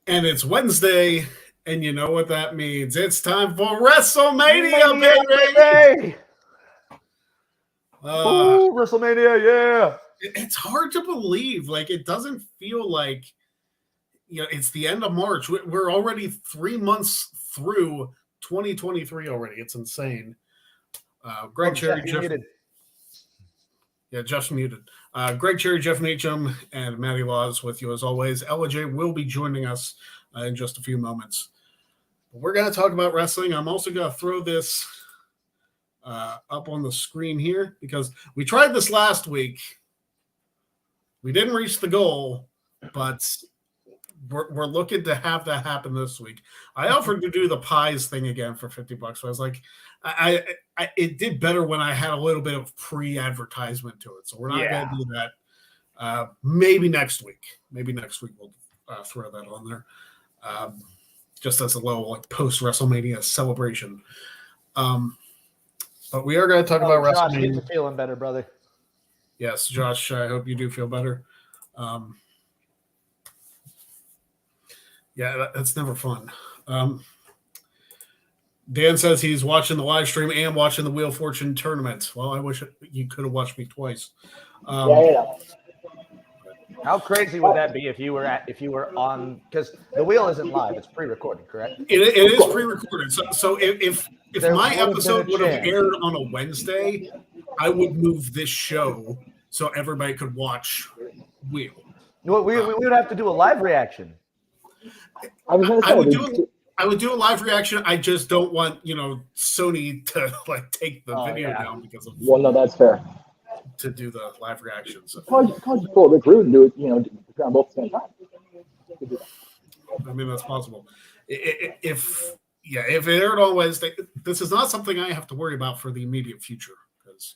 And it's Wednesday, and you know what that means. It's time for WrestleMania, baby! Ooh, WrestleMania, yeah! It's hard to believe. Like, it doesn't feel like, it's the end of March. We're already 3 months through 2023 already. It's insane. Greg Cherry, Jeff muted. Yeah, Jeff's muted. Greg Cherry, Jeff Meacham, and Matty Laws with you as always. LJ will be joining us in just a few moments. But we're going to talk about wrestling. I'm also going to throw this up on the screen here because we tried this last week. We didn't reach the goal, but we're looking to have that happen this week. I offered to do the pies thing again for $50. So I was like, it did better when I had a little bit of pre-advertisement to it. So we're not going to do that. Maybe next week. Maybe next week we'll throw that on there. Just as a little like post-WrestleMania celebration. But we are going to talk about Josh, WrestleMania. Josh, feeling better, brother. Yes, Josh, I hope you do feel better. That's never fun. Dan says he's watching the live stream and watching the Wheel of Fortune tournament. Well, I wish you could have watched me twice. How crazy would that be if you were on? Because the wheel isn't live; it's pre-recorded, correct? It is pre-recorded. So if my episode would have aired on a Wednesday, I would move this show so everybody could watch Wheel. We would have to do a live reaction. I would do a live reaction. I just don't want Sony to like take the video down because of. Well, no, that's fair. To do the live reactions. Can't you pull Rick Rude and do it, on both at the same time? I mean, that's possible. If it aired on Wednesday, this is not something I have to worry about for the immediate future because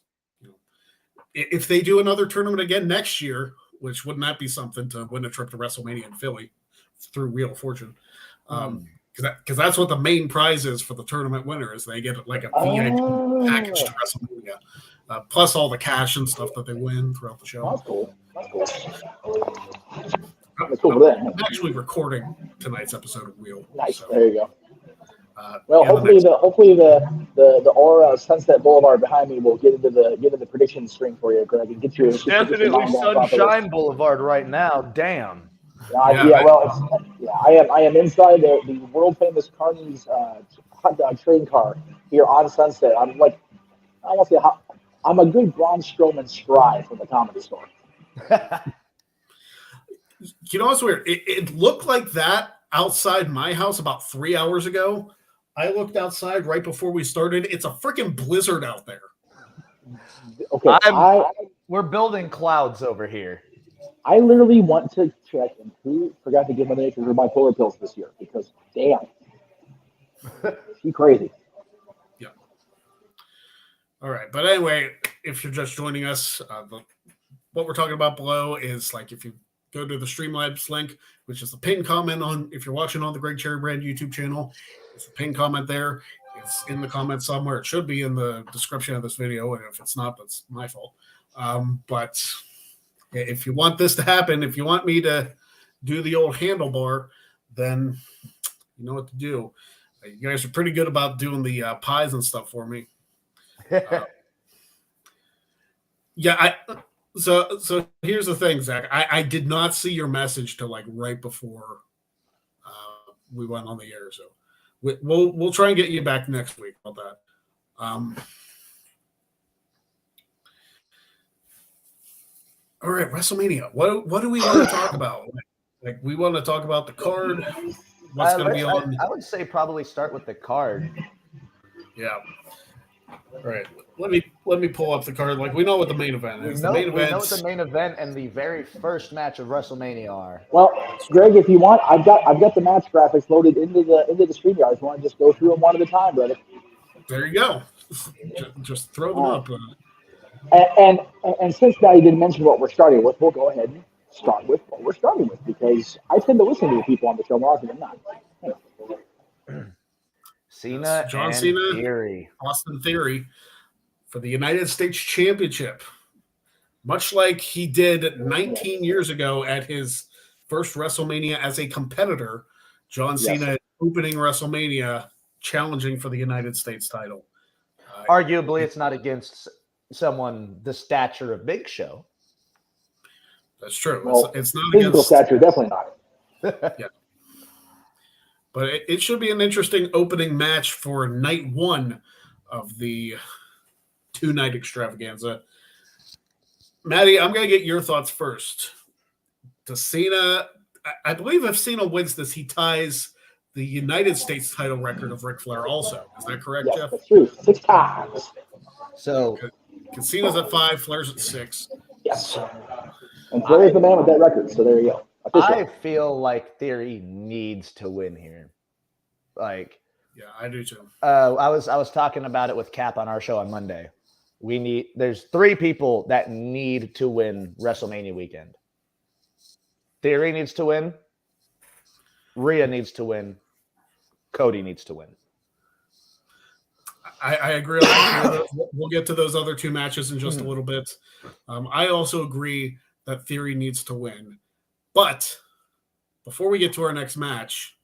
if they do another tournament again next year, which wouldn't that be something to win a trip to WrestleMania in Philly through Wheel of Fortune? Because that's what the main prize is for the tournament winner is they get like a VIP package to WrestleMania. Plus all the cash and stuff that they win throughout the show. That's cool. That's cool. I'm actually recording tonight's episode of Wheel. Nice. So, there you go. Hopefully the aura of Sunset Boulevard behind me will get into the prediction string for you, Greg, and get you. It's definitely Sunshine Boulevard right now. Damn. I am inside the world famous Carney's hot dog train car here on Sunset. I'm like, I won't say I'm a good Braun Strowman stride from the Comedy Store. What's weird? It looked like that outside my house about 3 hours ago. I looked outside right before we started. It's a freaking blizzard out there. Okay, we're building clouds over here. I literally want to check and who forgot to give my nation her bipolar pills this year because damn, she crazy. All right, but anyway, if you're just joining us, what we're talking about below is like if you go to the Streamlabs link, which is the pinned comment on if you're watching on the Greg Cherry Brand YouTube channel, it's the pinned comment there. It's in the comments somewhere. It should be in the description of this video, and if it's not, that's my fault. But if you want this to happen, if you want me to do the old handlebar, then you know what to do. You guys are pretty good about doing the pies and stuff for me. So here's the thing, Zach. I did not see your message till like right before we went on the air. So we'll try and get you back next week about that. All right, WrestleMania. What do we want to talk about? Like we want to talk about the card. What's going to be on? I would say probably start with the card. Yeah. All right, let me pull up the card. Like we know what the main event is. We know what the main event and the very first match of WrestleMania are. Well, Greg, if you want, I've got the match graphics loaded into the StreamYard. If you want to just go through them one at a time, brother. There you go. Just throw them up. And since now you didn't mention what we're starting with, we'll go ahead and start with what we're starting with because I tend to listen to the people on the show more often than not. Cena John and Cena, Theory. Austin Theory for the United States Championship. Much like he did 19 years ago at his first WrestleMania as a competitor, John Cena opening WrestleMania, challenging for the United States title. Arguably, it's not against someone the stature of Big Show. That's true. Well, it's not physical against stature, definitely not. Yeah. But it should be an interesting opening match for night one of the 2-night extravaganza. Matty, I'm going to get your thoughts first. Does Cena, I believe if Cena wins this, he ties the United States title record of Ric Flair also. Is that correct, Yes, Jeff? that's true. 6 times. So, Because Cena's at 5, Flair's at 6. Yes. And Flair's the man with that record, so there you go. Official. I feel like Theory needs to win here. Like, yeah, I do too. I was talking about it with Cap on our show on Monday. There's 3 people that need to win WrestleMania weekend. Theory needs to win. Rhea needs to win. Cody needs to win. I agree. We'll get to those other 2 matches in just a little bit. I also agree that Theory needs to win. But before we get to our next match,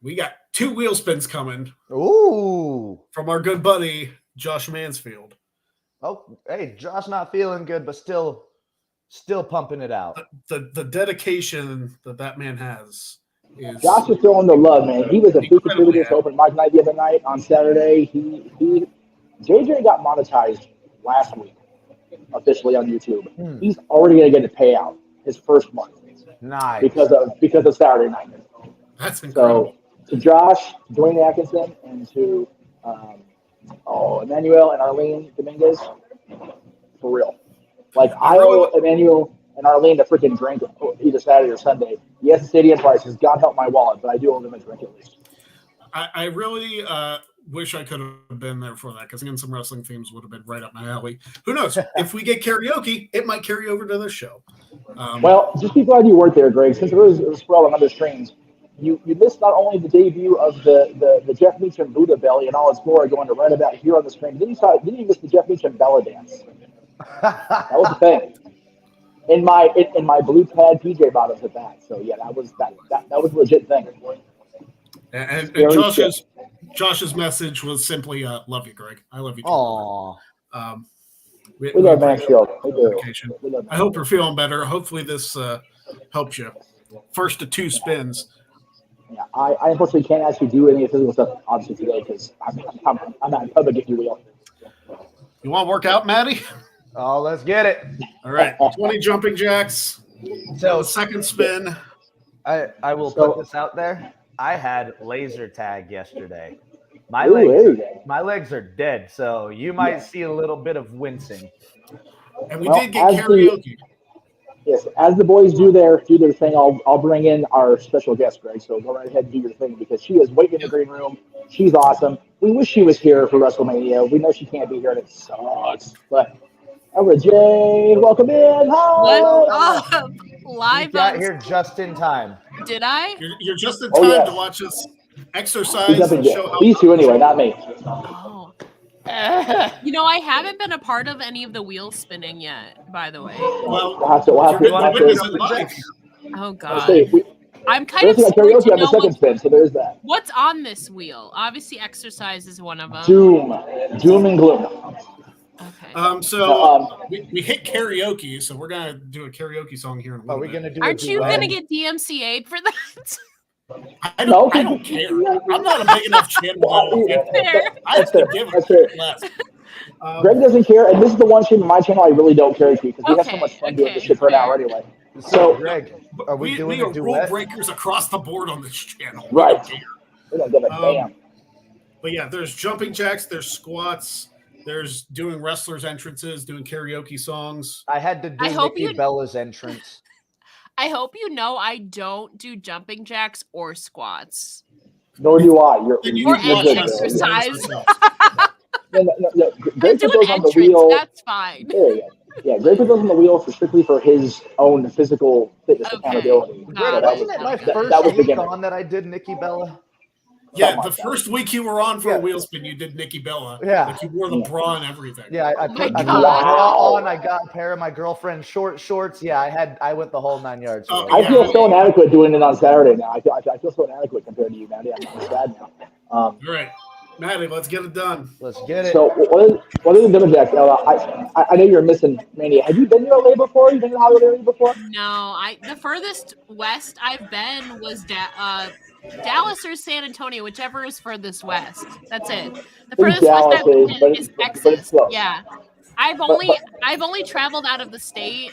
we got 2 wheel spins coming. Ooh. From our good buddy, Josh Mansfield. Oh, hey, Josh not feeling good, but still pumping it out. The dedication that man has is... Josh is throwing the love, man. He was a big contributor to Open Mic Night the other night on Saturday. JJ got monetized last week, officially on YouTube. He's already going to get a payout his first month. Nice. Because of Saturday night. That's incredible. So to Josh, Dwayne Atkinson, and to Emmanuel and Arlene Dominguez, for real. Like, I owe Emmanuel and Arlene a freaking drink either Saturday or Sunday. Yes, the stadium prices. God help my wallet, but I do owe them a drink at least. I really wish I could have been there for that, because again, some wrestling themes would have been right up my alley. Who knows? If we get karaoke, it might carry over to this show. Well, just be glad you weren't there, Greg, since it was spread on other streams. You missed not only the debut of the Jeff Meacham Buddha belly and all its glory going to right about here on the screen. Then you miss the Jeff Meacham Bella dance. That was the thing. In my blue pad PJ bottoms at that. So yeah, that was a legit thing. And Josh's message was simply, "Love you, Greg. I love you." Aww. We love Mansfield. We do. I hope you're feeling better. Hopefully this helps you. First of 2 spins. Yeah, I unfortunately can't actually do any physical stuff obviously today because I'm not in public, if you will. You want to work out, Matty? Oh, let's get it. All right, 20 jumping jacks. So second spin. I will put this out there. I had laser tag yesterday. My legs are dead, so you might see a little bit of wincing. And we did get karaoke. Yes, as the boys do their thing, I'll bring in our special guest, Greg. So go right ahead and do your thing because she is waiting in the green room. She's awesome. We wish she was here for WrestleMania. We know she can't be here, and it sucks. But Ella J, welcome in. Hi. What's up? Live you got here just in time. Did I? You're just in time to watch us exercise and show how. These 2 anyway, not me. Oh. I haven't been a part of any of the wheel spinning yet, by the way. Well, we'll have to. Oh God. I'm kind of karaoke on the second spin, so there's that. What's on this wheel? Obviously, exercise is one of them. Doom and gloom. Okay. We hit karaoke, so we're gonna do a karaoke song here in a little bit. Gonna do? Aren't you gonna get DMCA'd for that? I don't care. I'm not a big enough channel. I have to give it less. Greg doesn't care, and this is the one stream on my channel I really don't care to because we have so much fun doing this shit for an hour anyway. So, Greg, are we doing are rule breakers across the board on this channel. Right. We don't give a damn. But yeah, there's jumping jacks, there's squats, there's doing wrestlers' entrances, doing karaoke songs. I had to do Nikki Bella's entrance. I hope you know I don't do jumping jacks or squats. Nor do I. Or any exercise. Greg put those on the wheel. That's fine. There you go. Yeah, Greg put those on the wheel strictly for his own physical fitness accountability. Wasn't it my first week on that I did Nikki Bella? Yeah, Something the like that. first week you were on for Yeah. a wheel spin, you did Nikki Bella. Yeah. Like you wore the bra and everything. Yeah, I my put God. bra on. I got a pair of my girlfriend's shorts. Yeah, I went the whole 9 yards. Oh, for it. I feel so inadequate doing it on Saturday now. I feel so inadequate compared to you, Maddie. I'm sad now. All right, Maddie, let's get it done. Let's get it. So what are the Dimmerjacks? I know you're missing Mania. Have you been to LA before? You been to Hollywood area before? No, the furthest west I've been was Dallas or San Antonio, whichever is furthest west. That's it. The I think furthest west Dallas I've been but is it's Texas. close. Yeah, I've only traveled out of the state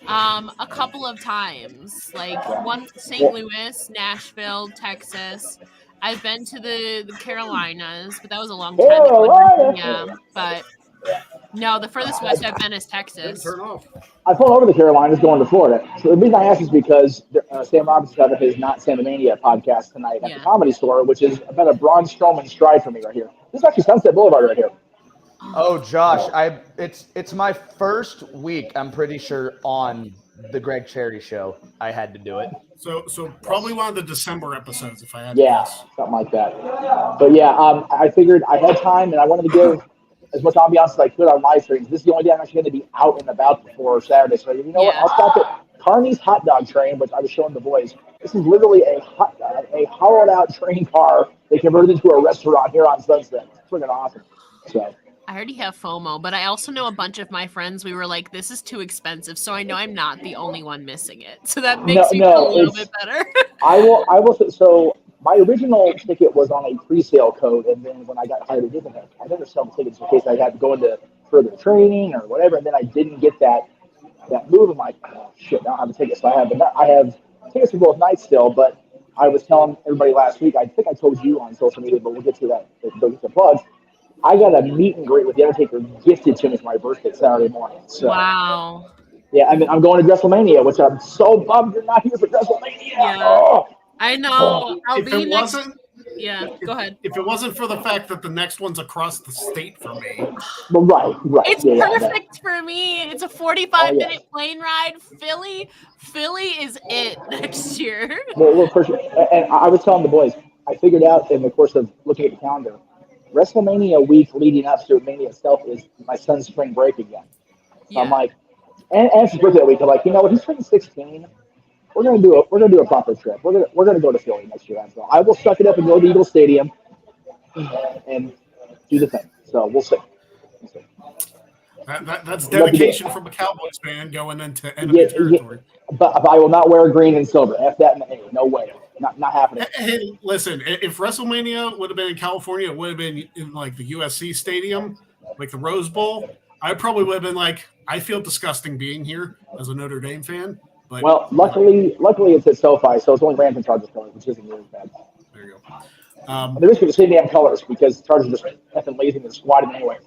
a couple of times, like one to St. Louis, Nashville, Texas. I've been to the Carolinas, but that was a long time ago. Carolina. Yeah, but no, the furthest west I've been is Didn't Texas. turn off. I flown over the Carolinas going to Florida. So the reason I asked is because Sam Roberts having his Not Shenanigans podcast tonight at the Comedy Store, which is about a Braun Strowman stride for me right here. This is actually Sunset Boulevard right here. Oh, Josh, it's my first week. I'm pretty sure on the Greg Cherry show. I had to do it. So probably one of the December episodes, if I had to Yeah, guess. something like that. But yeah, I figured I had time and I wanted to give as much ambiance as I could on live streams. This is the only day I'm actually going to be out and about before Saturday. So you know what? I'll stop at Carney's Hot Dog Train, which I was showing the boys. This is literally a hollowed out train car they converted into a restaurant here on Sunset. It's freaking awesome. So. I already have FOMO, but I also know a bunch of my friends. We were like, "This is too expensive," so I know I'm not the only one missing it. So that makes me feel a little bit better. I will. So my original ticket was on a pre-sale code, and then when I got hired, I never sell tickets in case I had to go into further training or whatever. And then I didn't get that move. I'm like, oh shit, I don't have a ticket. So I have tickets for both nights still, but I was telling everybody last week. I think I told you on social media, but we'll get to that. The plugs. I got a meet and greet with The Undertaker gifted to me for my birthday Saturday morning. So, wow. Yeah, I mean, I'm going to WrestleMania, which I'm so bummed you're not here for WrestleMania. Yeah, oh. I know. If it wasn't, go ahead. If it wasn't for the fact that the next one's across the state from me. Well, right. It's perfect for me. It's a 45-minute plane ride. Philly is it next year. Well, for sure. And I was telling the boys, I figured out in the course of looking at the calendar, WrestleMania week leading up to Mania itself is my son's spring break again. So I'm like, and it's his birthday week. I'm like, you know what? He's turning 16. We're gonna do a proper trip. We're gonna go to Philly next year. So I will suck it up and go to Eagle Stadium and do the thing. So we'll see. That's dedication from a Cowboys fan going into enemy territory. But I will not wear green and silver. F that in the A. No way. Not happening. Hey, listen, if WrestleMania would have been in California, it would have been in like the USC Stadium, like the Rose Bowl. I probably would have been like, I feel disgusting being here as a Notre Dame fan. But well, luckily it's at SoFi, so it's only Rams and Chargers colors, which isn't really bad. There you go. They're basically the same damn colors because Chargers are just effing lazy and squatting anyway.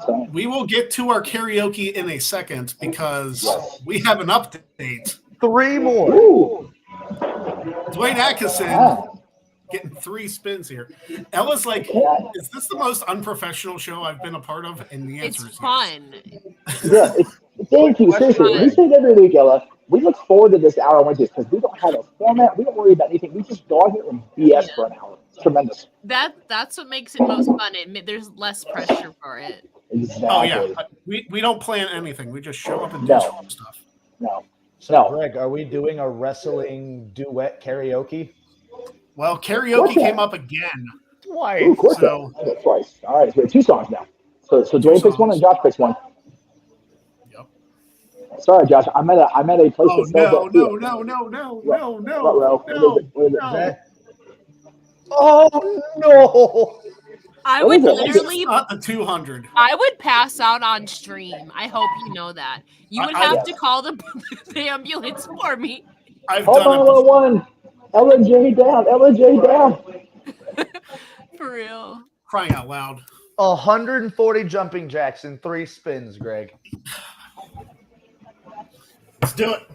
So we will get to our karaoke in a second because we have an update. 3 more. Ooh. Dwayne Atkinson getting 3 spins here. Ella's like, is this the most unprofessional show I've been a part of? And the answer is fun. Yeah, thank you. Seriously, we say it every week, Ella. We look forward to this hour on Wednesdays because we don't have a format. We don't worry about anything. We just go out here and BS for an hour. It's tremendous. That's what makes it most fun. There's less pressure for it. Exactly. Oh yeah, we don't plan anything. We just show up and do stuff. No. So, Greg, are we doing a wrestling duet karaoke? Well, karaoke came up again. Twice. Ooh, of course twice. All right, so we have 2 songs now. So Dwayne picks one and Josh picks one. Yep. Sorry, Josh. I'm at a place that sells No. Oh no! I would literally not the 200. I would pass out on stream. I hope you know that. You would have to call the ambulance for me. Hold on, little one. LJ down. For real. Crying out loud. 140 jumping jacks in 3 spins, Greg. Let's do it.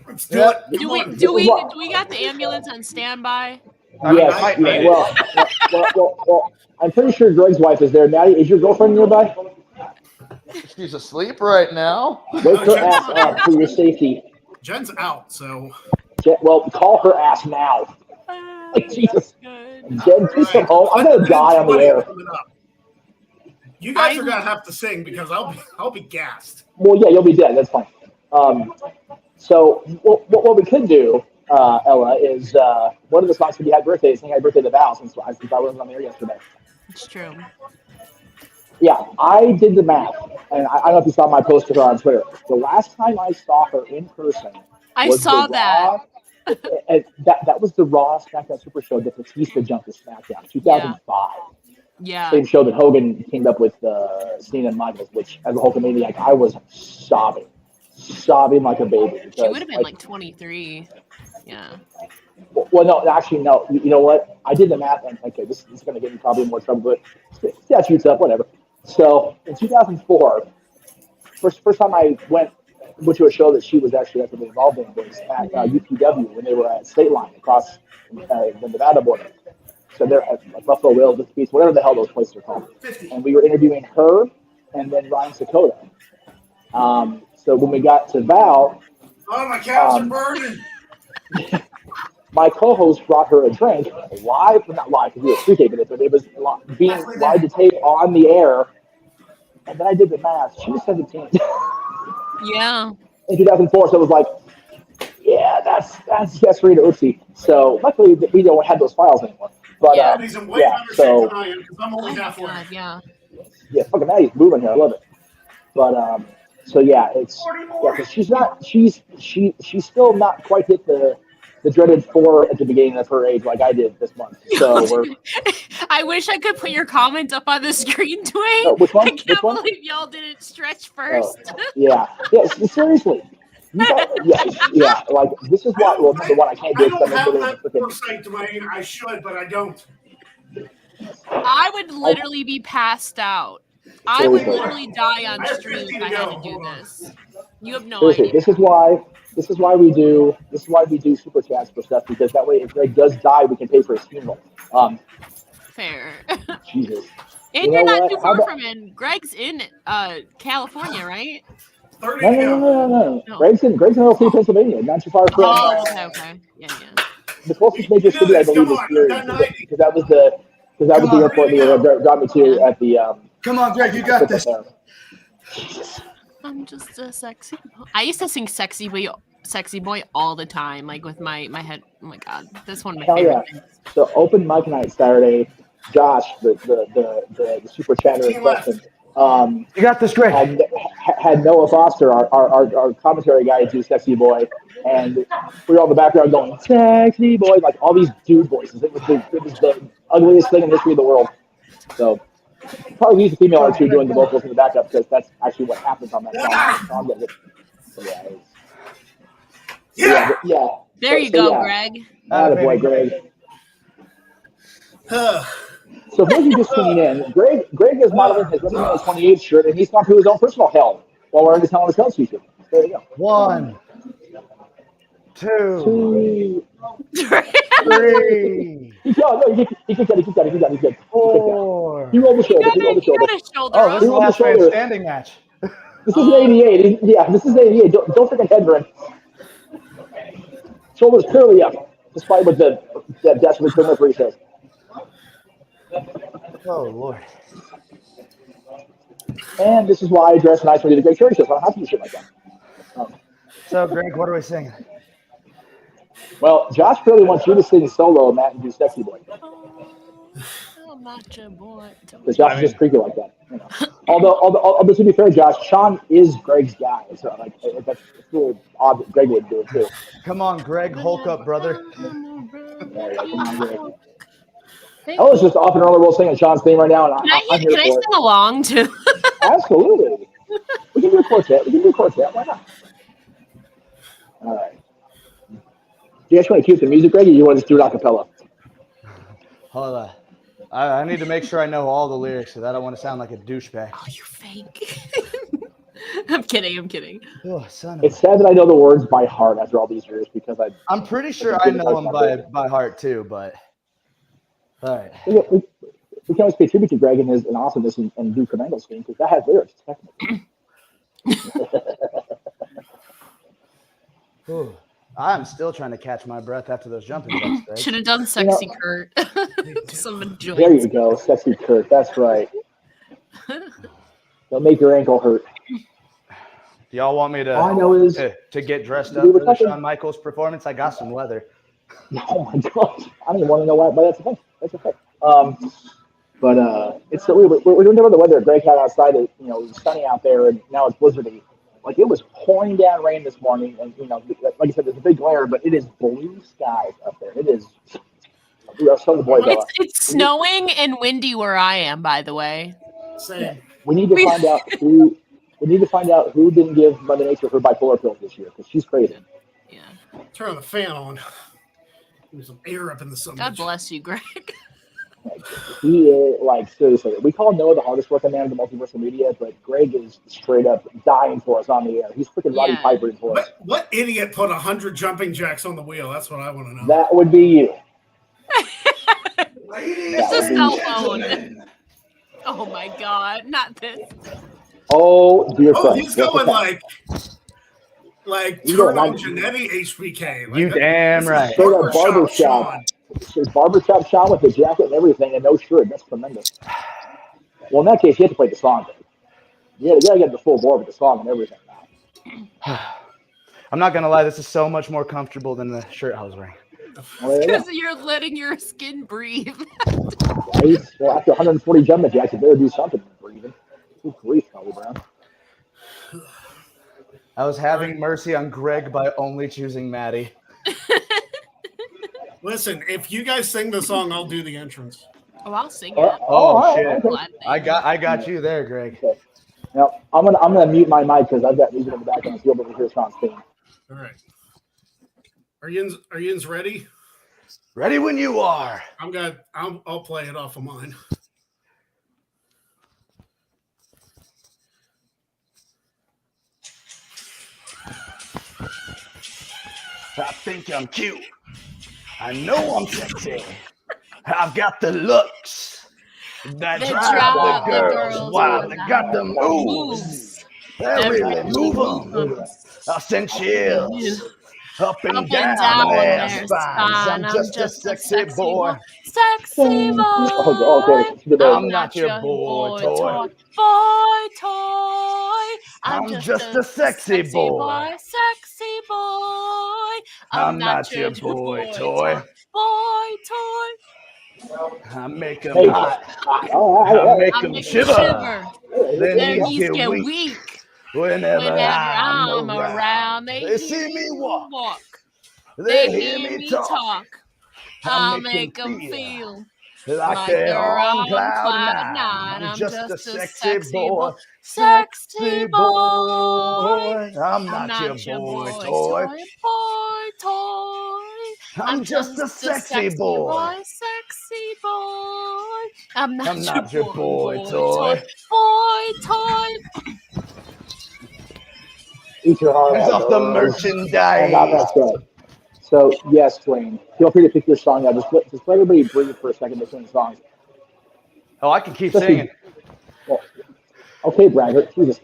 Do we got the ambulance on standby? Yes. Well, I'm pretty sure Greg's wife is there. Maddie, is your girlfriend nearby? She's asleep right now. Wake her ass up for your safety. Jen's out, so. Well, call her ass now. Like, Jesus. Good. Jen, please come home. I'm gonna die on the air. You guys are gonna have to sing because I'll be gassed. Well, yeah, you'll be dead. That's fine. So what we could do, Ella, is one of the spots we had birthday is saying happy birthday to Val since I wasn't on the air yesterday. It's true. Yeah, I did the math, and I don't know if you saw my post to her on Twitter. The last time I saw her in person, I saw that. And that was the Raw SmackDown Super Show that Batista jumped to SmackDown, 2005. Yeah. Same show that Hogan teamed up with Cena and Michaels, which as a Hulkamaniac, I was sobbing like a baby. Because, she would have been like 23. Yeah. Well, no, actually, no. You know what? I did the math, and okay, this is going to get me probably in more trouble, but statutes up, whatever. So in 2004, first time I went to a show that she was actually actively involved in was at UPW when they were at State Line across the Nevada border. So they're at like Buffalo Whales, Beach, whatever the hell those places are called. And we were interviewing her and then Ryan Sakota. So when we got to Val, oh, my calves are burning. My co-host brought her a drink live, well, not live because we were pre-taping it, but it was being live to tape on the air. And then I did the math. She was 17. Yeah. In 2004, so it was like, yeah, that's Rita Oopsie. So luckily we don't have those files anymore. But yeah, so I'm only halfway. God, yeah. Yeah, fucking Maddie's moving here. I love it. But so yeah, it's because she's still not quite hit the dreaded 4 at the beginning of her age like I did this month. So we're. I wish I could put your comment up on the screen, Dwayne. Oh, which one? I can't believe y'all didn't stretch first. Yeah, seriously. Yeah. Like this is why. Well, number one, I can't do it. I don't have that foresight, Dwayne. I should, but I don't. I would literally be passed out. I would literally die on stream if I had to do this. You have no idea. This is why we do super chats for stuff, because that way if Greg does die, we can pay for his funeral. Fair. Jesus. And you're not too far from him. Greg's in California, right? No. Greg's in Oakland, Pennsylvania, not too far from. Oh, okay. Yeah. The closest major city I believe is here, because that was the airport they got me to at the. Come on, Greg, you got this. I'm just a sexy boy. I used to sing sexy boy all the time, like with my head. Oh my god, that's one of my favorite things. So open mic night Saturday. Josh, the super chatter in question. You got this, Greg. Had Noah Foster, our commentary guy, do sexy boy, and we were all in the background going sexy boy, like all these dude voices. It was the ugliest thing in the history of the world. So. Probably use a female or two doing the vocals in the backup, because that's actually what happens on that song. Yeah. There you go, Greg. Boy, Greg. So for those of you just tuning in, Greg is modeling his WrestleMania 28 shirt, and he's gone through his own personal hell while wearing his Hell in a Cell t-shirt. There you go. 1, 2, 3. He kicked that. 4. He rolled the shoulder. Oh, this is the last man standing match. This is 88. This is 88. Don't freaking head burn. Shoulders clearly up, despite what that desperate criminal free says. Oh, Lord. And this is why I dress nice when I do the Great Church shows. I don't have to do shit like that. So, Greg, what are we singing? Well, Josh really wants you to sing solo, Matt, and do Sexy Boy. I'm not your boy. Because Josh is just creepy like that. You know. Although, to be fair, Josh, Sean is Greg's guy. So, like, that's a little odd that Greg would do it, too. Come on, Greg. Hulk up, brother. Come on, Greg. I was just off and on the roll singing Sean's theme right now. And can I sing along, too? Absolutely. We can do a quartet. Why not? All right. Do you guys want to cue some music, Greg, or you want to just do it a cappella? Hold on. I need to make sure I know all the lyrics, because I don't want to sound like a douchebag. Oh, you fake. I'm kidding. Oh, son of It's sad that I know the words by heart after all these years, because I'm pretty sure I know them by heart, too, but... All right. We can always pay tribute to Greg and his awesomeness and do Commando scheme, because that has lyrics, technically. I'm still trying to catch my breath after those jumping jacks, Greg. Should have done sexy Kurt. Some joints. There you go, sexy Kurt. That's right. They'll make your ankle hurt. Do y'all want me All I know is to get dressed up for the Shawn Michaels performance? I got some leather. Oh my gosh, I don't even want to know why, but that's okay. That's okay. But it's we're doing about the weather. Greg had outside. It was sunny out there, and now it's blizzardy. Like it was pouring down rain this morning, and like I said, there's a big glare, but it is blue skies up there. It is. We are so the boys. It's snowing and windy where I am, by the way. Same. We need to find out who. We need to find out who didn't give Mother Nature her bipolar pills this year, because she's crazy. Yeah. Turn the fan on. There's some air up in the sun. God bless you, Greg. He is, like, seriously. We call Noah the hardest working man in the multiversal media, but Greg is straight up dying for us on the air. He's freaking Roddy Piper for us. What idiot put 100 jumping jacks on the wheel? That's what I want to know. That would be you. It's a cell phone. Oh my God, not this. Oh, dear Christ. He's going like Turbo Genetti HBK. You damn right. Straight up barbershop. Barbershop Sean with the jacket and everything and no shirt. That's tremendous. Well, in that case, you have to play the song. Yeah, you gotta get the full board with the song and everything now. I'm not gonna lie, this is so much more comfortable than the shirt I was wearing. Because you're letting your skin breathe. Right? Well, after 140 jumping jacks, you better do something breathing. Good grief, Charlie Brown. I was having mercy on Greg by only choosing Matty. Listen, if you guys sing the song, I'll do the entrance. Oh, I'll sing it. Oh shit! Okay. I got you there, Greg. Okay. Now I'm gonna mute my mic because I've got music in the background, so you'll be able to hear Sean's theme. All right. Are yins ready? Ready when you are. I'll play it off of mine. I think I'm cute. I know I'm sexy. I've got the looks that drive the girls wild. They got the moves. They really move them. I'll send chills up and down their spines. I'm just a sexy boy. Sexy boy. I'm not your boy toy. Boy toy. I'm just a sexy boy. Sexy boy. I'm not your boy toy. Boy toy. I make them hot. I make them shiver. Their knees get weak. Whenever I'm around, they see me walk. They hear me talk. I'll make them feel like they're on cloud nine. I'm just a sexy boy. Sexy boy. I'm not your boy toy. Boy toy. I'm just a sexy boy. Sexy boy. I'm not your boy toy. Boy toy. Eat your heart Here's out. off the merchandise. That's right. So, yes, Dwayne, feel free to pick your song out. Just let everybody breathe for a second between songs. Oh, I can keep singing. Well, okay, Braggart. Jesus.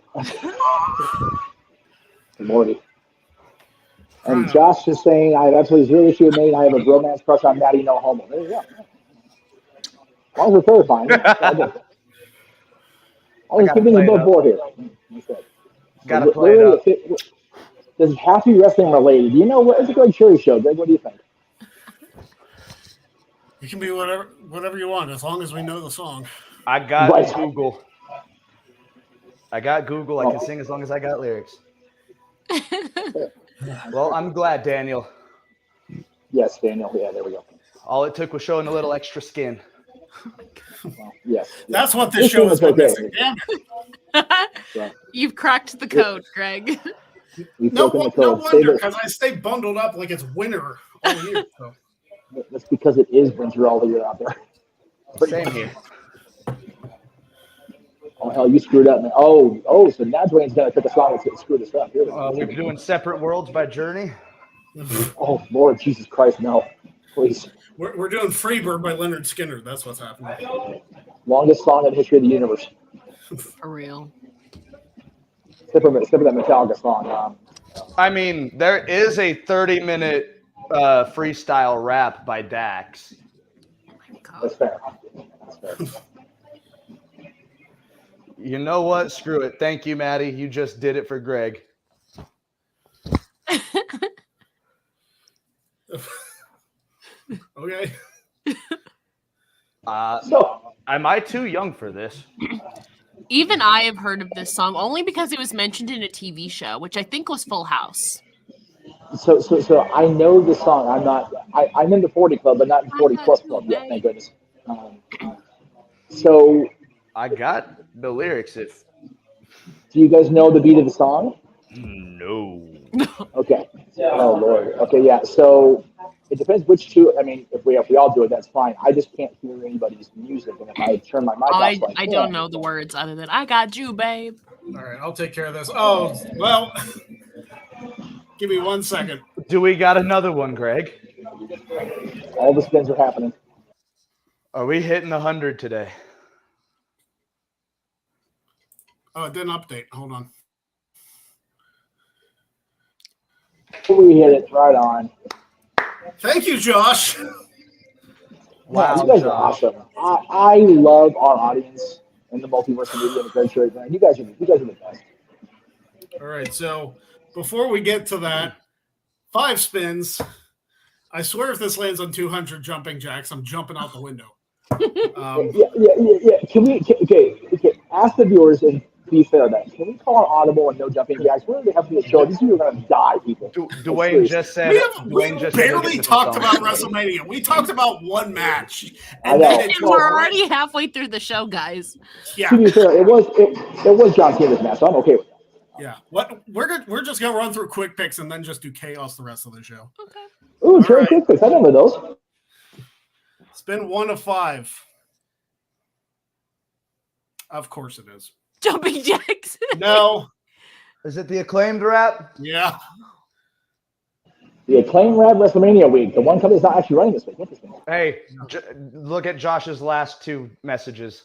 Morty. And Josh is saying, I have absolutely zero issue with Maine. I have a romance crush on Matty No Homo. There you go. As long as we're clarifying. I was giving you both board here. Gotta play it up. Does it have to be wrestling related? You know what? It's a Greg Cherry show. Greg, what do you think? You can be whatever you want, as long as we know the song. I got Google. I can sing as long as I got lyrics. Well, I'm glad, Daniel. Yes, Daniel. Yeah, there we go. All it took was showing a little extra skin. Well, yes. That's what this show is been missing. Damn it. You've cracked the code, Greg. No wonder, because I stay bundled up like it's winter all year. So. That's because it is winter all the year out there. Same here. Oh, hell, you screwed up, man. Oh, so now Dwayne's going to pick a song that's screw this up. Here we're doing Separate Worlds by Journey. Oh, Lord Jesus Christ, no. Please. We're doing Freebird by Leonard Skinner. That's what's happening. Longest song in the history of the universe. For real. Except for that Metallica song. I mean, there is a 30-minute freestyle rap by Dax. That's fair. That's fair. You know what? Screw it. Thank you, Matty. You just did it for Greg. Okay. So, Am I too young for this? Even I have heard of this song only because it was mentioned in a TV show, which I think was Full House. so I know the song. I'm in the 40 club, but not in 40 plus club yet. Thank goodness. So, I got the lyrics. If do you guys know the beat of the song? no, Okay. Oh Lord. Okay, yeah. So it depends which two. I mean, if we all do it, that's fine. I just can't hear anybody's music, and if I turn my mic off, I don't know the words other than "I got you, babe." All right, I'll take care of this. Oh, well, give me 1 second. do we got another one, Greg? All the spins are happening. Are we hitting 100 today? Oh, it didn't update. Hold on. We hit it right on. Thank you, Josh. Wow, you guys are awesome. I love our audience in the multiverse media and the Great Shirt, man. You guys are the best. All right, so before we get to that, 5 spins. I swear if this lands on 200 jumping jacks, I'm jumping out the window. Yeah. Can we? Okay. Ask the viewers and be fair. Then can we call an audible and no jumping jacks? We're really having to show these people are going to die, people. Dwayne just said. We barely talked about WrestleMania. We talked about one match, and And we're already halfway through the show, guys. Yeah. To be fair, it was John Cena's match, so I'm okay with that. Yeah. What we're just gonna run through quick picks and then just do chaos the rest of the show. Okay. Ooh, quick picks. I remember those. Spin 1 of 5. Of course it is. Jumping jacks. No. Is it the acclaimed rap? Yeah. The acclaimed rap WrestleMania week. The one company's not actually running this week. Interesting. Hey, look at Josh's last 2 messages.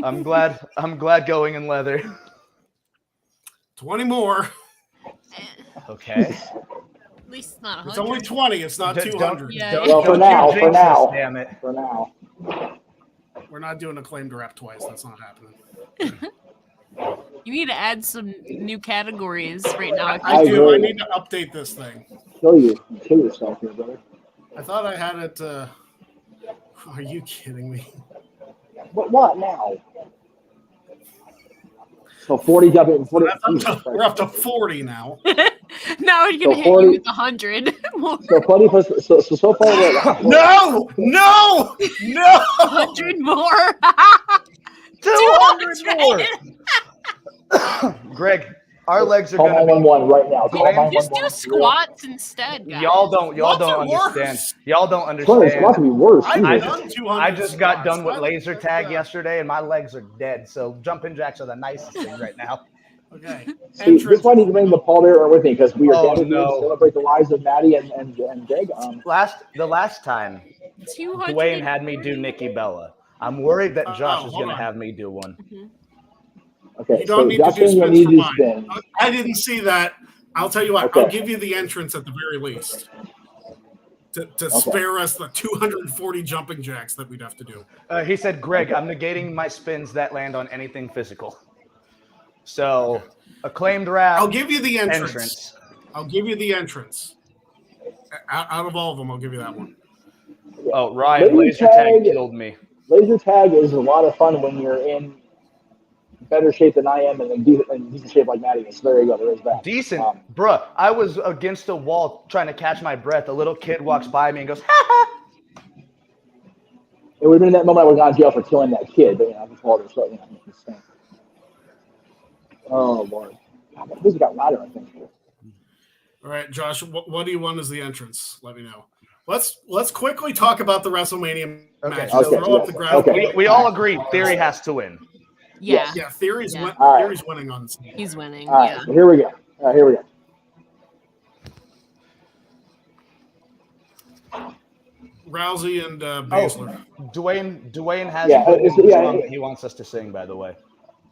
I'm glad going in leather. 20 more. Okay. At least it's not 100. It's only 20. It's not 200. Well, for now. Damn it. For now. We're not doing acclaimed rap twice. That's not happening. You need to add some new categories right now. I do. I need to update this thing. Kill yourself here, brother. I thought I had it. Are you kidding me? What now? So 40 jumping. 40. We're up to 40 now. Now you're gonna hit you with 100. So 40 plus. So far. No. 100 more. 200 more. Greg, our legs are Call gonna be 911 right now. Just do squats instead, guys. Y'all don't understand. Y'all don't understand. Squats would be worse. I just got done with laser tag yesterday, and my legs are dead. So jumping jacks are the nicest thing right now. Okay. See, this is why I need to bring the Paul Bearer with me because we are Oh, gathered here to no. celebrate the lives of Matty and Greg. The last time, 200. Dwayne had me do Nikki Bella. I'm worried that Josh is going to have me do one. Okay, You don't so need Josh to do Daniel spins needs for his mine. spin. I didn't see that. I'll tell you what. Okay. I'll give you the entrance at the very least. To spare us the 240 jumping jacks that we'd have to do. He said, Greg, I'm negating my spins that land on anything physical. So, acclaimed rap. I'll give you the entrance. I'll give you the entrance. Out of all of them, I'll give you that one. Oh, Ryan, laser tag killed me. Laser tag is a lot of fun when you're in better shape than I am and in decent shape like Matty is. So there you go. There is that. Decent. Bruh, I was against a wall trying to catch my breath. A little kid walks by me and goes, ha ha. It would have been that moment I would have gone to jail for killing that kid. But, I just called her. So, oh, Lord. This got louder, I think. All right, Josh, what do you want as the entrance? Let me know. Let's quickly talk about the WrestleMania match. Throw up the graphic. We all agree Theory has to win. Yeah. Yeah, Theory's winning on this. He's winning. All right, so here we go. Rousey and Baszler. Dwayne has Yeah, song that he wants us to sing, by the way.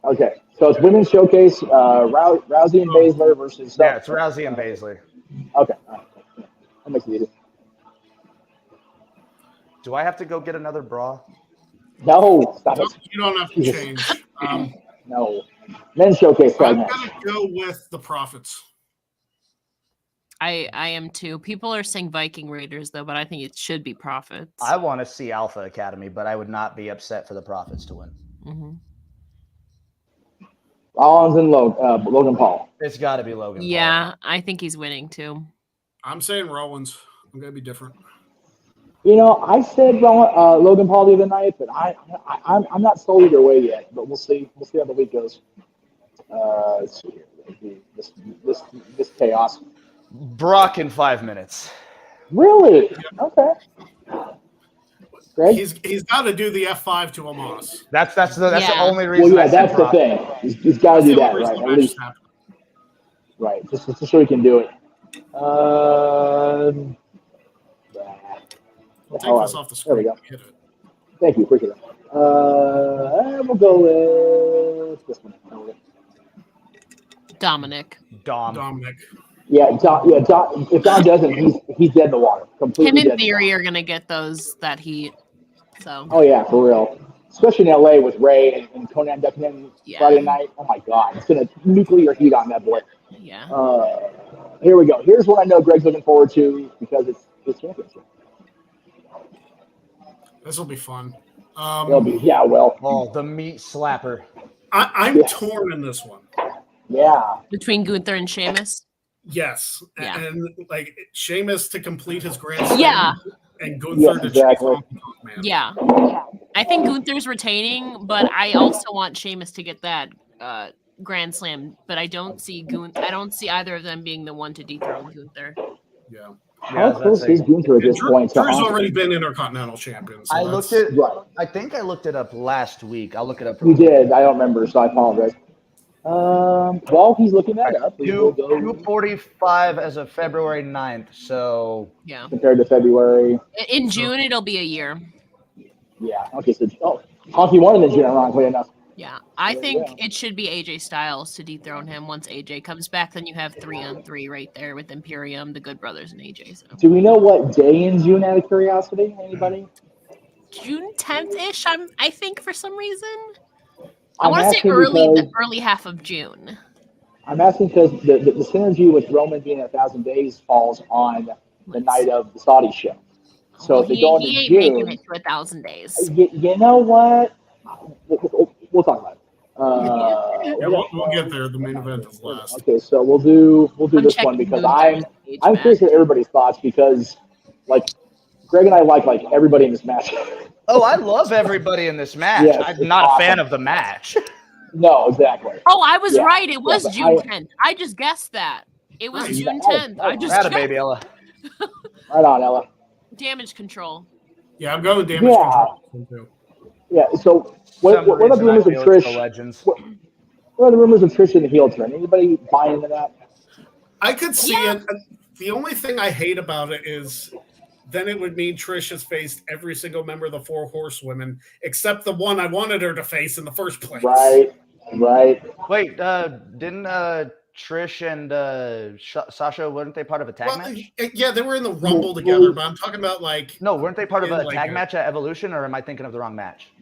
Okay, so it's Women's Showcase, Rousey and Baszler versus... Yeah, it's Rousey and Baszler. Okay, all right. That makes it easy. Do I have to go get another bra? No, stop it. You don't have to change. No. Men's Showcase I'm segment. going to go with the Profits. I am too. People are saying Viking Raiders though, but I think it should be Profits. I want to see Alpha Academy, but I would not be upset for the Profits to win. Mm-hmm. Rollins and Logan Paul. It's got to be Logan Paul. Yeah, I think he's winning too. I'm saying Rollins. I'm going to be different. You know, I said Logan Paul the other night, but I'm not sold either way yet. But we'll see. We'll see how the week goes. Let's see here. This chaos. Brock in 5 minutes. Really? Okay. Greg? He's got to do the F5 to Amos. That's the only reason. Well, yeah, that's the thing. He's got to do that, right? At least. Right, just so he can do it. Take this off the screen. There we go. Hit it. Thank you. Appreciate it. We'll go with this one. Dominic. Dominic. Yeah, Dom, if Dom doesn't, he's dead in the water. Completely Him dead and Theory are gonna get that heat. So. Oh yeah, for real. Especially in LA with Ray and Conan ducking in Friday night. Oh my God, it's gonna nuclear heat on that boy. Yeah. Here we go. Here's what I know Greg's looking forward to because it's his championship. This will be fun. It'll be, yeah, well. Oh, the meat slapper. I'm torn in this one. Yeah. Between Gunther and Sheamus. Yes. Yeah. And like Sheamus to complete his grand slam. Yeah. And Gunther to exactly. man. Yeah. I think Gunther's retaining, but I also want Sheamus to get that grand slam. But I don't see either of them being the one to dethrone Gunther. Yeah. How close is Gunther at this point? Drew's already been Intercontinental Champion. So I think I looked it up last week. I'll look it up. You did. I don't remember, so I apologize. Well, he's looking that up. 245 as of February 9th. So yeah, compared to February. In June, it'll be a year. Yeah. Okay. So Honky won in June, ironically enough. Yeah, I think it should be AJ Styles to dethrone him once AJ comes back. Then you have 3-on-3 right there with Imperium, the Good Brothers, and AJ. So. Do we know what day in June, out of curiosity? Anybody? June 10th-ish. I think for some reason. I want to say the early half of June. I'm asking because the synergy with Roman being 1,000 days falls on the night of the Saudi show. So if they go into ain't June, making it to 1,000 days. You know what? We'll talk about it. We'll get there. The main event is last. Okay, so we'll do this one because I'm curious at everybody's thoughts because like Greg and I like everybody in this match. Oh, I love everybody in this match. Yes, I'm not a fan of the match. No, exactly. Oh, I was right. It was June 10th. I just guessed that. It was June 10th. I just guessed baby, Ella. Right on, Ella. Damage control. Yeah, I'm going with damage control. Yeah, so what are the rumors of Trish? What are the rumors of Trish in the heel turn? Anybody buy into that? I could see it. The only thing I hate about it is then it would mean Trish has faced every single member of the Four Horsewomen except the one I wanted her to face in the first place. Right. Wait, didn't Trish and Sasha, weren't they part of a tag match? Yeah, they were in the Rumble together, but I'm talking about No, weren't they part of a tag match at Evolution, or am I thinking of the wrong match?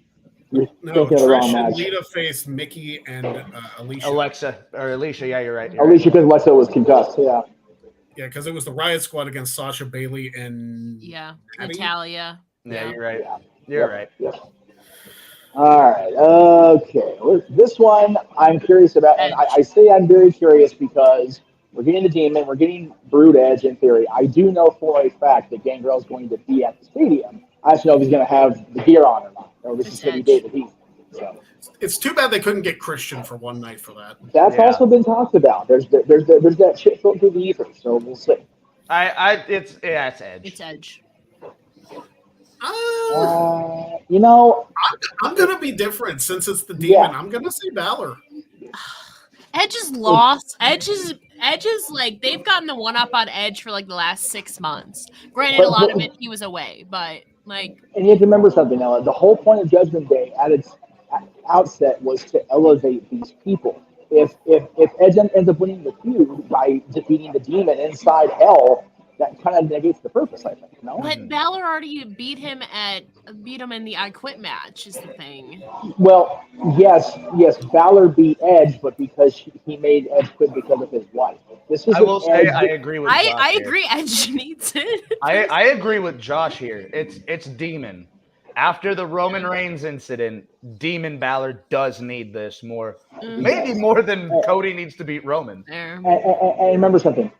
No, Trish and Lita faced Mickey and Alicia. Alicia, yeah, you're right. Alicia, because Alexa was concussed, yeah. Yeah, because it was the Riot Squad against Sasha, Bailey, and Natalya. Yeah, you're right. You're right. Yeah. All right. Okay. This one I'm curious about, and I say I'm very curious because we're getting the Demon, we're getting Brood Edge in theory. I do know for a fact that Gangrel is going to be at the stadium. I just know if he's going to have the gear on or not. Or this is going to be David Heath. So. It's too bad they couldn't get Christian for one night for that. That's also been talked about. There's that shit floating through the ether, so we'll see. It's Edge. It's Edge. You know, I'm gonna be different since it's the Demon. I'm gonna say Balor. Edge is lost. Edge is Edge is like they've gotten the one up on Edge for like the last 6 months. Granted, a lot of it he was away, but like. And you have to remember something, Ella. The whole point of Judgment Day at its outset was to elevate these people. If Edge ends up winning the feud by defeating the Demon inside Hell, that kind of negates the purpose, I think. No. But Balor already beat him in the I Quit match. Is the thing. Well, yes, Balor beat Edge, but because he made Edge quit because of his wife. I will say I agree with Josh I here. agree. Edge needs it. I agree with Josh here. It's Demon. After the Roman Reigns incident, Demon Balor does need this more, maybe more than Cody needs to beat Roman. And remember something.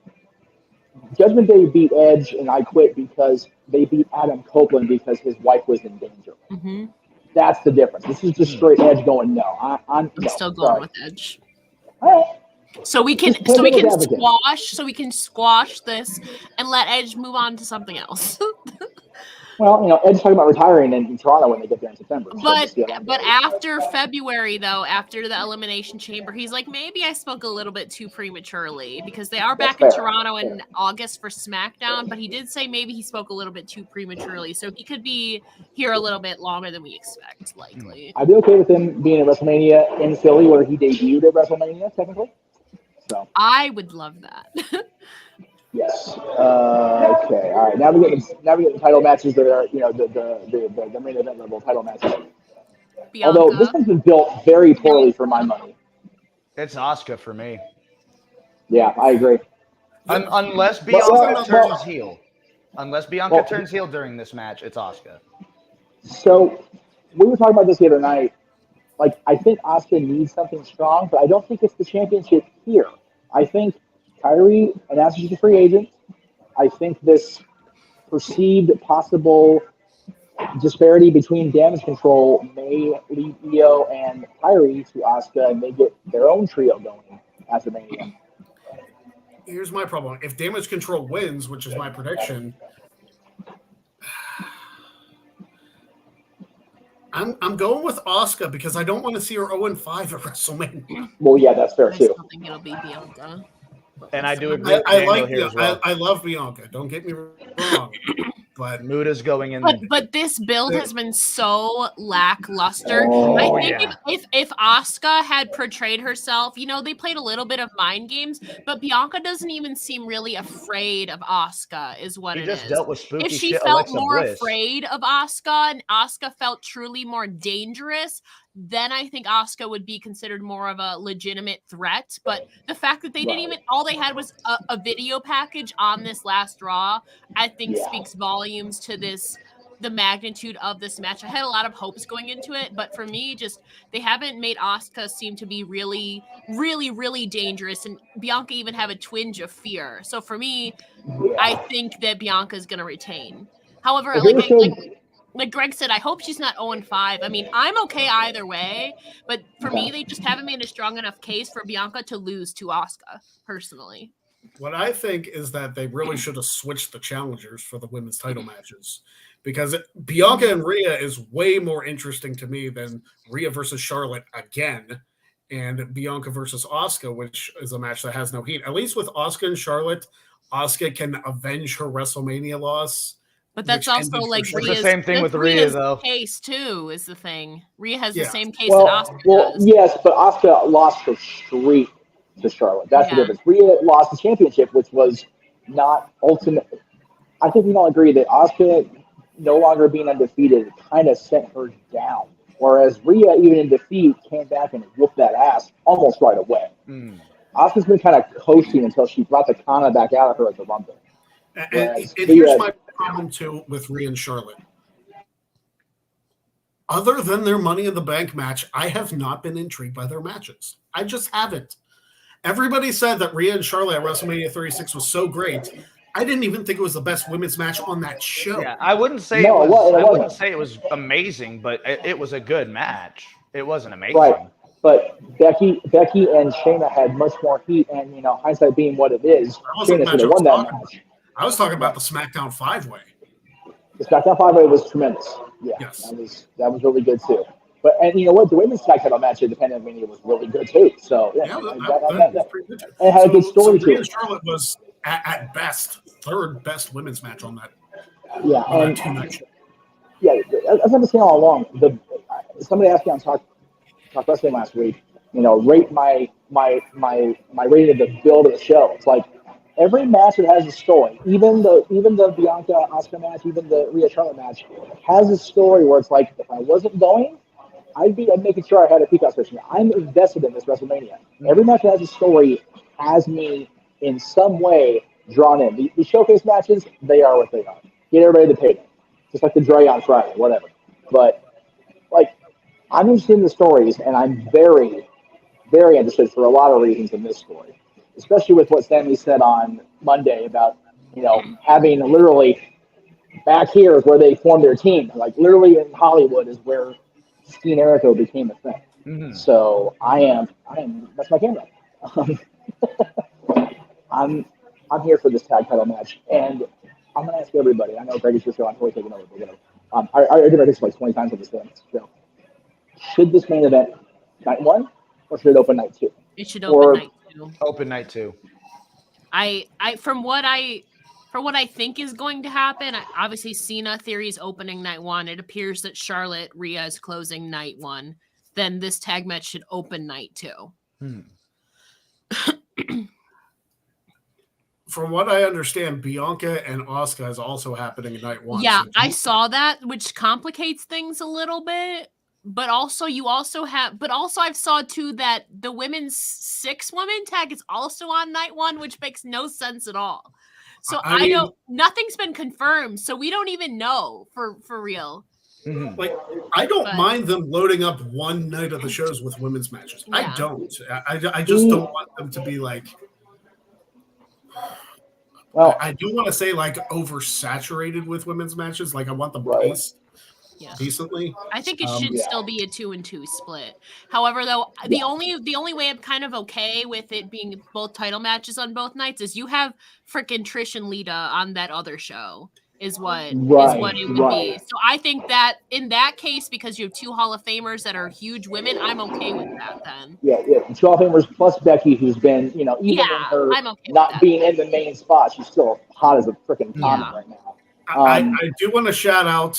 Judgment Day beat Edge and I Quit because they beat Adam Copeland because his wife was in danger. Mm-hmm. That's the difference. This is just straight Edge going, no. I'm still going with Edge. All right. So we can squash this and let Edge move on to something else. Well, Edge's talking about retiring in Toronto when they get there in September. But after February, though, after the Elimination Chamber, he's like, maybe I spoke a little bit too prematurely because they are back in Toronto in August for SmackDown. But he did say maybe he spoke a little bit too prematurely, so he could be here a little bit longer than we expect, likely. I'd be okay with him being at WrestleMania in Philly, where he debuted at WrestleMania, technically. So I would love that. Yes. Okay. All right. Now we get the title matches that are the main event level title matches. Bianca. Although this one's been built very poorly for my money. It's Asuka for me. Yeah, I agree. Unless Bianca turns heel. Unless Bianca turns heel during this match, it's Asuka. So we were talking about this the other night. Like, I think Asuka needs something strong, but I don't think it's the championship here. I think Kyrie announces she's a free agent. I think this perceived possible disparity between Damage Control may lead Io and Kyrie to Asuka, and they get their own trio going after Mania. Here's my problem. If Damage Control wins, which is my prediction, I'm going with Asuka because I don't want to see her 0-5 at WrestleMania. Well, yeah, that's fair too. I still think it'll be Bianca. And I do agree. I love Bianca. Don't get me wrong, but Muda's going in. But this build has been so lackluster. Oh, I think if Asuka had portrayed herself, they played a little bit of mind games, but Bianca doesn't even seem really afraid of Asuka, is what she it just is. dealt with spooky If she shit, felt Alexa more Bliss. afraid of Asuka and Asuka felt truly more dangerous, then I think Asuka would be considered more of a legitimate threat. But the fact that they didn't even, all they had was a video package on this last Raw, I think speaks volumes to the magnitude of this match. I had a lot of hopes going into it, but for me, just they haven't made Asuka seem to be really, really, really dangerous, and Bianca even have a twinge of fear. So for me, I think that Bianca is going to retain. However, like Greg said, I hope she's not 0-5. I mean, I'm okay either way, but for me, they just haven't made a strong enough case for Bianca to lose to Asuka, personally. what I think is that they really should have switched the challengers for the women's title matches, because Bianca and Rhea is way more interesting to me than Rhea versus Charlotte again, and Bianca versus Asuka, which is a match that has no heat. At least with Asuka and Charlotte, Asuka can avenge her WrestleMania loss. But that's also like Rhea's, the same thing with Rhea, though. Case too is the thing. Rhea has the same case that Asuka does. Yes, but Asuka lost her streak to Charlotte. That's the difference. Rhea lost the championship, which was not ultimate. I think we all agree that Asuka no longer being undefeated kind of sent her down, whereas Rhea, even in defeat, came back and whooped that ass almost right away. Asuka's been kind of coasting until she brought the Kana back out of her at the Rumble. And here's my problem too with Rhea and Charlotte. Other than their Money in the Bank match, I have not been intrigued by their matches. I just haven't. Everybody said that Rhea and Charlotte at WrestleMania 36 was so great. I didn't even think it was the best women's match on that show. Yeah, I wouldn't say I wouldn't say it was amazing, but it was a good match. It wasn't amazing. Right. But Becky and Shayna had much more heat, and hindsight being what it is, Shayna should have won that match. I was talking about the SmackDown 5-Way. The SmackDown 5-Way was tremendous. Yeah, yes. that was really good too. And you know what? The women's tag title match at Independent Mania was really good too. So Yeah, that was pretty good. It had a good story to Rhea it. and Charlotte was at best third best women's match on that. Yeah, On and that 2-night show. yeah, as I've been saying all along, somebody asked me on Talk Wrestling last week, rate my rating of the build of the show. It's like every match that has a story, even the Bianca Asuka match, even the Rhea Charlotte match, has a story where it's like if I wasn't going, I'd making sure I had a peacock session. I'm invested in this WrestleMania. Every match that has a story has me in some way drawn in. The showcase matches, they are what they are. Get everybody to pay them. Just like the Dre on Friday, whatever. But like I'm interested in the stories, and I'm very, very interested for a lot of reasons in this story. Especially with what Sammy said on Monday about, having literally back here is where they formed their team. Like literally in Hollywood is where Steen Erico became a thing. Mm-hmm. So I am. That's my camera. I'm here for this tag title match, and I'm gonna ask everybody. I know Greg is your show. I'm totally taking over. I did this like 20 times on this show. Should this main event night 1, or should it open night 2? It should open night 2. Open night 2. From what I think is going to happen, obviously Cena Theory's opening night 1. It appears that Charlotte Rhea is closing night 1. Then this tag match should open night 2. From what I understand, Bianca and Asuka is also happening in night 1. Yeah, so I saw that, which complicates things a little bit. But also I've saw too that the women's 6-woman tag is also on night 1, which makes no sense at all. So I know nothing's been confirmed, so we don't even know for real. Mm-hmm. Like I don't mind them loading up one night of the shows with women's matches. Yeah. I don't. I just don't want them to be like. Well, I do want to say like oversaturated with women's matches. Like I want them paced decently. I think it should still be a 2-2 split. However, though, the only way I'm kind of okay with it being both title matches on both nights is you have frickin' Trish and Lita on that other show. Is what it would be. So I think that in that case, because you have 2 Hall of Famers that are huge women, I'm okay with that then. Yeah. 2 Hall of Famers plus Becky, who's been, even in her not being in the main spot, she's still hot as a freaking comet right now. I do want to shout out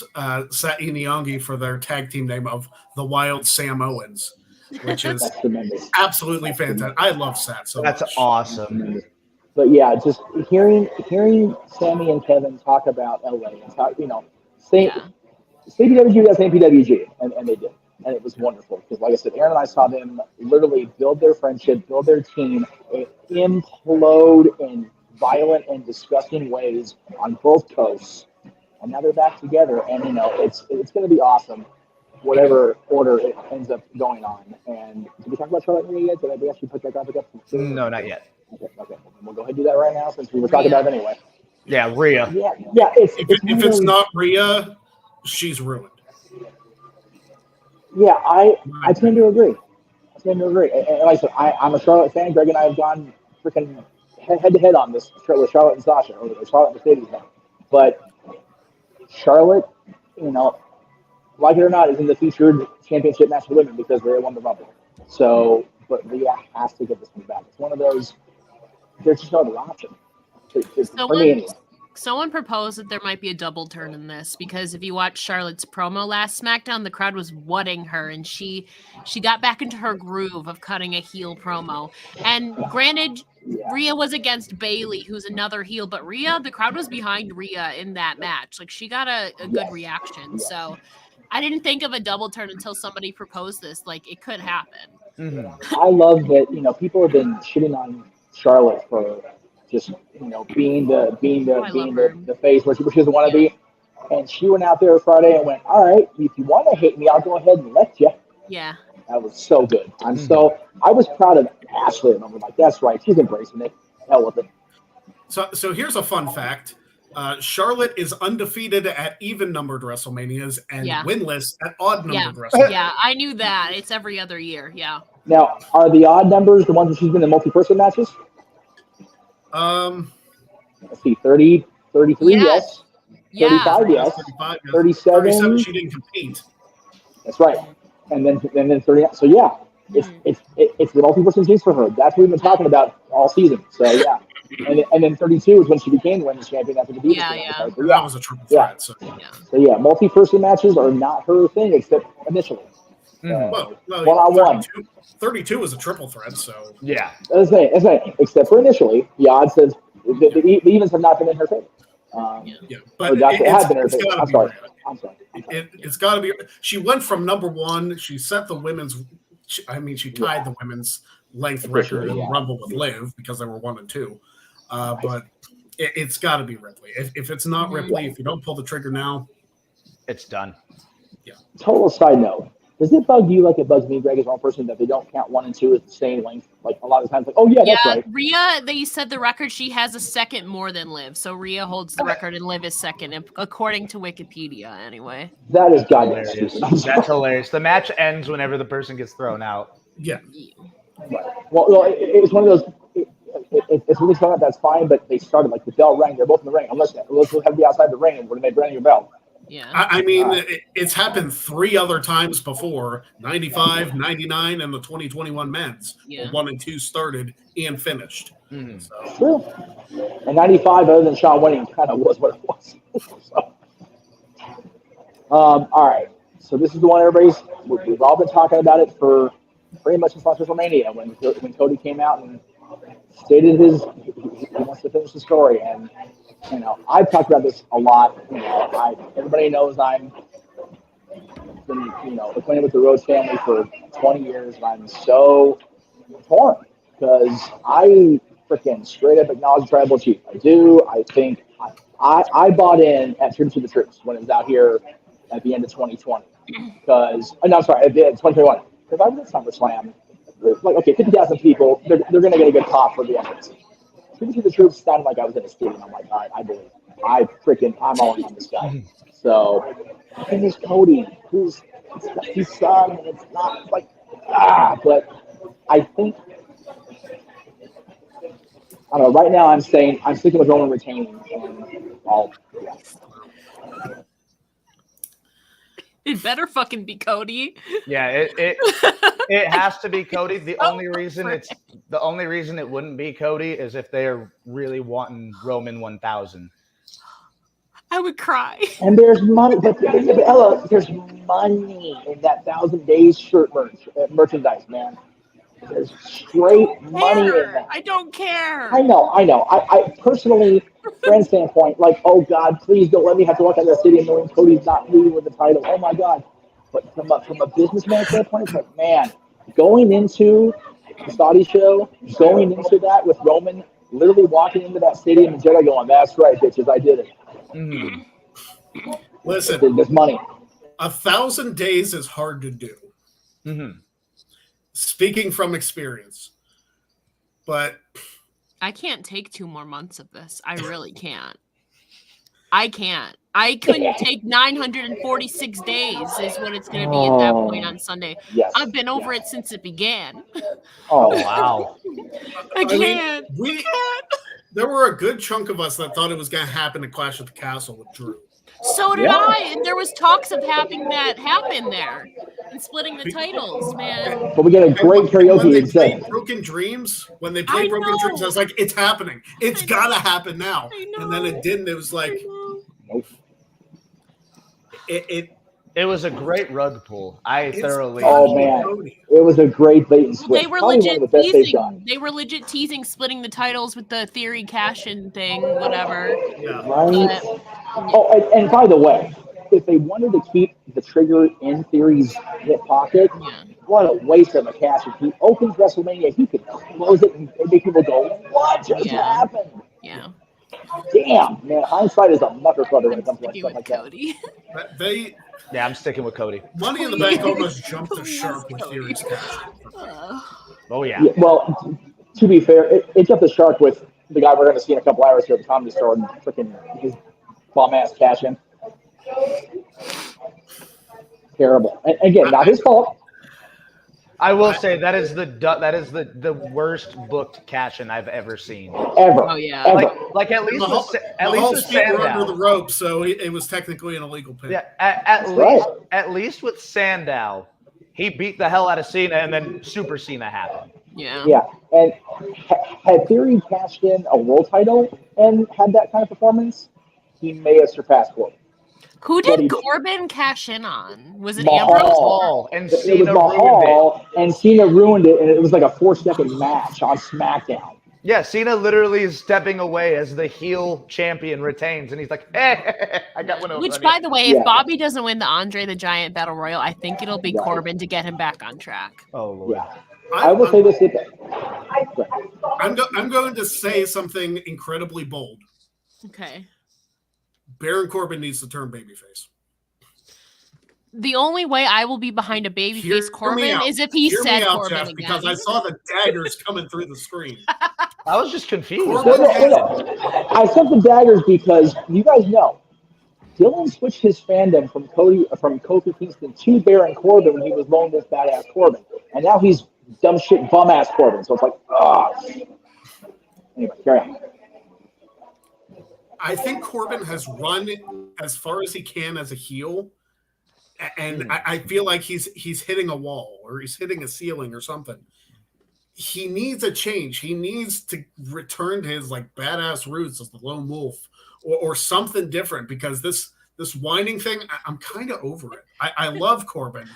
Sat and Iongi for their tag team name of the Wild Samoans, which is absolutely fantastic. I love Sat so That's much. awesome. But yeah, just hearing Sammy and Kevin talk about LA and talk, say PWG does PWG, and they did, and it was wonderful because, like I said, Aaron and I saw them literally build their friendship, build their team, implode in violent and disgusting ways on both coasts, and now they're back together, and it's going to be awesome, whatever order it ends up going on. And did we talk about Charlotte and Rhea yet? Did we actually put that graphic up? No, not yet. Okay. We'll go ahead and do that right now since we were talking about it anyway. Yeah, Rhea. Yeah. If it's not Rhea, she's ruined. Yeah, I tend to agree. And like I said, I'm a Charlotte fan. Greg and I have gone freaking head to head on this with Charlotte and Sasha, or Charlotte and Mercedes now. But Charlotte, like it or not, is in the featured championship match for women because Rhea won the Rumble. So, but Rhea has to get this one back. It's one of those. There's just no other option. For me anyway. Someone proposed that there might be a double turn in this because if you watch Charlotte's promo last SmackDown, the crowd was wutting her, and she got back into her groove of cutting a heel promo. And granted, Rhea was against Bayley, who's another heel, but the crowd was behind Rhea in that match. Like she got a good reaction. Yes. So I didn't think of a double turn until somebody proposed this. Like it could happen. Mm-hmm. I love that people have been shitting on Charlotte for just being the face where she doesn't want to be, and she went out there Friday and went, all right, if you want to hate me, I'll go ahead and let you. Yeah, that was so good. I was proud of Ashley, and I'm like, that's right, she's embracing it. Hell with it. So here's a fun fact: Charlotte is undefeated at even numbered WrestleManias and winless at odd numbered WrestleManias. Yeah, I knew that. It's every other year. Yeah. Now, are the odd numbers the ones that she's been in multi-person matches? Let's see, 30, 33, yes. 35, yes. 35, yes. 37. 37, she didn't compete. That's right. and then 30. So yeah, it's the multi-person jinx for her. That's what we've been talking about all season. So yeah, and then 32 is when she became the women's champion after the Divas. Yeah. So, That was a triple threat. So multi-person matches are not her thing except initially. well, 1-on-one. 32 was a triple threat. So Yeah. That's right. Except for initially, the odds says the evens have not been in her favor. But it's got to be. She went from number one. She set the women's. She tied the women's length record in the Rumble with Liv because they were 1 and 2. But it's got to be Ripley. If it's not Ripley, if you don't pull the trigger now, it's done. Yeah. Total side note. Does it bug you like it bugs me, Greg, as one person, that they don't count 1 and 2 as the same length? Like a lot of times, like, oh yeah, that's right. Rhea, they said the record, she has a second more than Liv. So Rhea holds the record and Liv is second, according to Wikipedia, anyway. That is goddamn stupid. That's hilarious. The match ends whenever the person gets thrown out. Yeah. Well, it's one of those. It's really fun. That's fine, but they started like the bell rang. They're both in the ring. Let's have to be outside the ring, and we're gonna make brand new bell. Yeah. It's happened 3 other times before, 95, 99, and the 2021 men's. Yeah. 1 and 2 started and finished. So. True. And 95, other than Sean winning, kind of was what it was. So. All right. So this is the one we've all been talking about it for pretty much since WrestleMania when Cody came out and stated he wants to finish the story. And I've talked about this a lot. Everybody knows I'm been acquainted with the Rhodes family for 20 years, and I'm so torn because I freaking straight up acknowledge Tribal Chief. I do. I think I bought in at Tribute to the Troops when it was out here at the end of 2020 because at the end of 2021 because I was at SummerSlam. Like, okay, 50,000 people, they're going to get a good pop for the entrance. Tribute to the Troops sounded like I was in a stadium. I'm like, all right, I believe. I'm all in on this guy. So, and there's Cody, who's his son, and it's not like, but I think, I don't know, right now I'm sticking with Roman retaining, and It better fucking be Cody. Yeah, it has to be Cody. The only reason it wouldn't be Cody is if they're really wanting Roman 1000. I would cry. And there's money, but Ella, there's money in that 1,000 Days shirt merchandise, man. There's straight money in that. I don't care. I know. I personally, friend standpoint, like, oh God, please don't let me have to walk out of that stadium knowing Cody's not leading with the title. Oh my God. But from a businessman standpoint, it's like, man, going into the Saudi show, going into that with Roman literally walking into that stadium and Jedi going, that's right, bitches, I did it. Mm-hmm. Listen, there's money. 1,000 days is hard to do. Mm-hmm. Speaking from experience, but I can't take 2 more months of this. I really can't. I can't. I couldn't take 946 days is what it's going to be at that point on Sunday. Yes. I've been over it since it began. Oh, wow. I can't. There were a good chunk of us that thought it was going to happen at Clash at the Castle with Drew. So did I. And there was talks of having that happen there and splitting the titles, man. But we get a great karaoke when they instead. played Broken Dreams, I was like, it's happening. It's got to happen now. And then it didn't. It was like, It was a great rug pull. I thoroughly. Oh man, it was a great bait and switch. They were legit teasing. They were legit teasing splitting the titles with the Theory cash-in thing, whatever. Yeah. Right. And by the way, if they wanted to keep the trigger in Theory's hip pocket, what a waste of a cash. If he opens WrestleMania, he could close it and make people go, "What just happened?" Yeah. Damn, man, hindsight is a motherfucker when it comes to stuff like Cody. that. Yeah, I'm sticking with Cody. Money in the Bank almost jumped the shark with Theory's cash. Oh yeah. Well, to be fair, it jumped the shark with the guy we're going to see in a couple hours here at the Comedy Store and freaking his bomb ass cash in. Terrible. And again, not his fault. I will say that is the worst booked cash in I've ever seen. Ever. Oh yeah. Ever. Like at least with Sandow under the Sandow. rope, so it was technically an illegal pin. Yeah, at least with Sandow, He beat the hell out of Cena, and then Super Cena happened. Yeah. Yeah, and had Theory cashed in a world title and had that kind of performance, he may have surpassed Corbin. Who But he did didn't. Corbin cash in on? Was it Mahal. Ambrose? Mahal, and It was Cena ruined it. Mahal, and Cena ruined it, and it was like a 4-second match on SmackDown. Yeah, Cena literally is stepping away as the heel champion retains, and he's like, "Hey, I got one over." Which, on by you." the way, Yeah. if Bobby doesn't win the Andre the Giant Battle Royal, I think it'll be Right. Corbin to get him back on track. Oh Lord. Yeah, I will say this. I'm going to say something incredibly bold. Okay. Baron Corbin needs to turn babyface. The only way I will be behind a Hear babyface me Corbin out. is if he Hear said me out, Corbin Jeff, again. because I saw the daggers coming through the screen. I was just confused. Corbin I sent the daggers because you guys know Dylan switched his fandom from Kofi Kingston to Baron Corbin when he was Lone Wolf Badass Corbin, and now he's dumb shit bum ass Corbin. So it's like, Anyway, carry on. I think Corbin has run as far as he can as a heel, and I feel like he's hitting a wall or he's hitting a ceiling or something. He needs a change. He needs to return to his like badass roots as the lone wolf or something different, because this whining thing, I'm kind of over it. I love Corbin.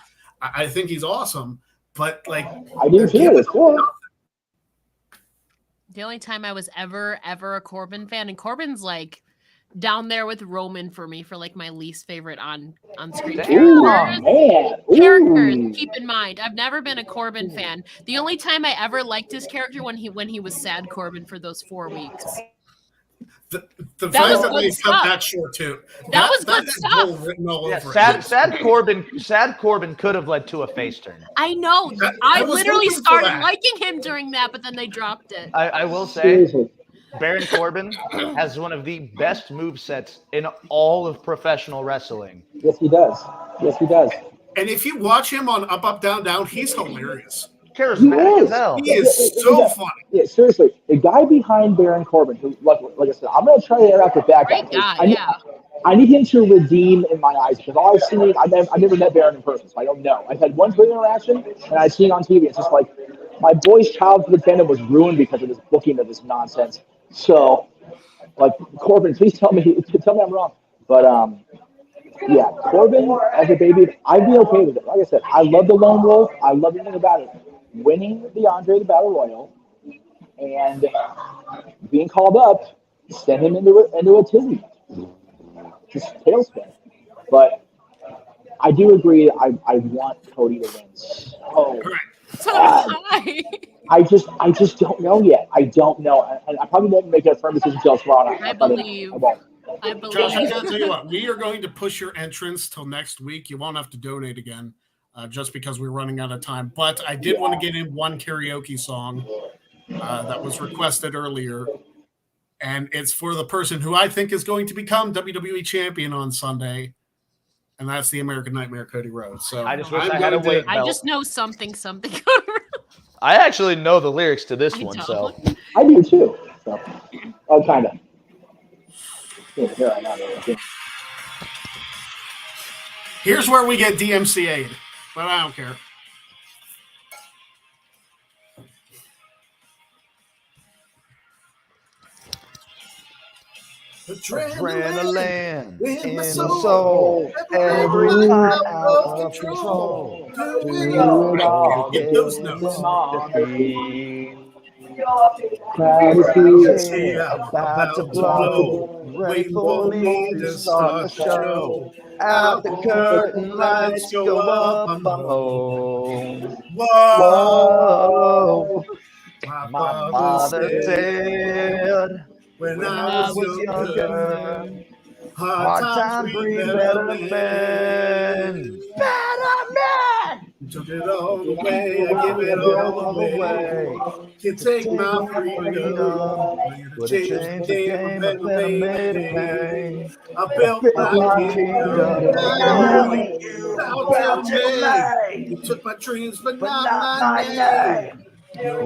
I think he's awesome, but like I do too. It's cool. The only time I was ever a Corbin fan, and Corbin's like down there with Roman for me for like my least favorite on screen Ooh, characters. man. Characters, Ooh. keep in mind, I've never been a Corbin fan. The only time I ever liked his character when he was sad Corbin for those 4 weeks. The That fact was that good they stuff. cut that short too. That was good is stuff. bull written all Yeah, over it. sad Corbin could have led to a face turn. I know. I I was literally hoping for started that. liking him during that, but then they dropped it. I will say, Seriously. Baron Corbin has one of the best movesets in all of professional wrestling. Yes, he does. Yes, he does. And if you watch him on Up, Up, Down, Down, he's hilarious. Charismatic He as is. hell. He is so funny. Yeah, seriously. The guy behind Baron Corbin, who, like I said, I'm going to try to interact with that guy. Great guy, I need, yeah. I need him to redeem in my eyes, because all I've seen, I've never met Baron in person, so I don't know. I've had one Twitter interaction, and I've seen it on TV. It's just like, my boy's childhood fandom was ruined because of this booking of this nonsense. So, like, Corbin, please tell me I'm wrong. But, yeah, Corbin as a baby, I'd be okay with it. Like I said, I love the Lone Wolf. I love everything about it. Winning the Andre the Battle Royal and being called up, send him into a tizzy, just tailspin. But I do agree. I want Cody to win. So So high. I just don't know yet. I don't know, and I probably won't make a firm decision until tomorrow night. I believe. I won't. I Josh, I believe. gotta tell you what, we are going to push your entrance till next week. You won't have to donate again, just because we're running out of time. But I did want to get in one karaoke song that was requested earlier, and it's for the person who I think is going to become WWE champion on Sunday, and that's the American Nightmare, Cody Rhodes. So I just wish I'm I had a going weight I belt. just know something. I actually know the lyrics to this I one, don't. so I do too. So, kind of. Here I am. Here's where we get DMCA'd, but I don't care. adrenaline in my in soul. the soul, every time out of control. Do it all, Get those notes. Gravity about to blow, ready for me to start the show. Out the curtain, lights go up, I'm home. Whoa, my father said when I was younger, hard time breed better men. Better men! Took it all away, I give it all away. Can't take my freedom. Would have changed the game, I better made it pay. I built my kingdom. Now tell me, you took my dreams, but not my name.